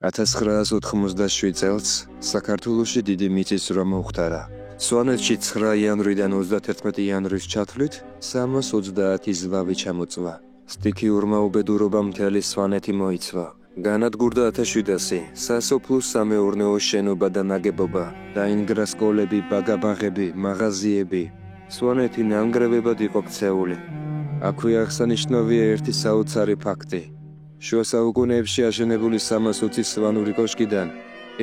1987 წელს საქართველოში დიდი მიწისძვრა მოხდარა. სვანეთში 9 იანვრიდან 31 იანვრის ჩათვლით 330 ზვავი ჩამოწვა. სტიქიურმა უბედურობამ მთელი სვანეთი მოიცვა. განადგურდა 1700 სასოფლო სამეურნეო შენობა და ნაგებობა, დაინგრა სკოლები, ბაგაბაღები, მაღაზიები. სვანეთი ნანგრევებად იყო ქცეული. აქვე აღსანიშნავია ერთი საოცარი ფაქტი. შუა საუკუნეებში აშენებული 320 სვანური კოშკიდან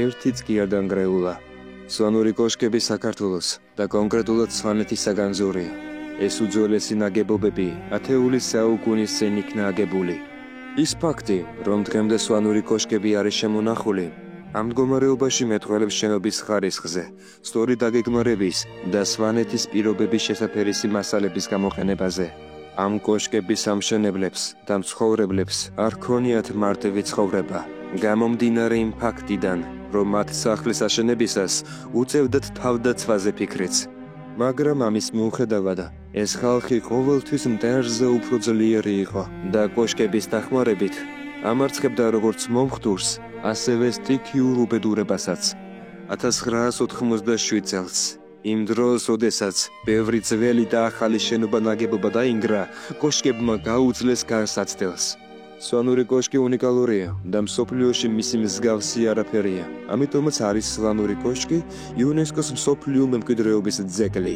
ერთიც კი არ დანგრეულა. სვანური კოშკები საქართველოს და კონკრეტულად სვანეთისაგან ზურია. ეს უძველესი ნაგებობები ათეული საუკუნის წინ იქნა აგებული. ის ფაქტი, რომ დღემდე სვანური კოშკები არის შემონახული, ამ მდგომარეობაში მეტყველებს შენობის ხარისხზე, სწორი დაგეგმარების და სვანეთის პირობების შესაფერისი მასალების გამოყენებაზე. ამ კოშკების ამშენებლებს და მცხოვრებლებს არ ქონიათ მარტივი ცხოვრება, გამომდინარე იმ ფაქტიდან, რომ მათ სახლის აშენებისას უწევდათ თავდაცვაზე ფიქრიც. მაგრამ ამის მიუხედავად, ეს ხალხი ყოველთვის მტერზე უფრო ძლიერი იყო და კოშკების დახმარებით ამარცხებდა როგორც მომხდურს, ასევე სტიქიურ უბედურებასაც. 1987 წელს იმ დროს, როდესაც ბევრი ძველი და ახალი შენობა ნაგებობა დაინგრა, კოშკებმა გაუძლეს განსაცდელს. სვანური კოშკი უნიკალურია და მსოფლიოში მისი მსგავსი არაფერია. ამიტომაც არის სვანური კოშკი იუნესკოს მსოფლიო მემკვიდრეობის ძეგლი.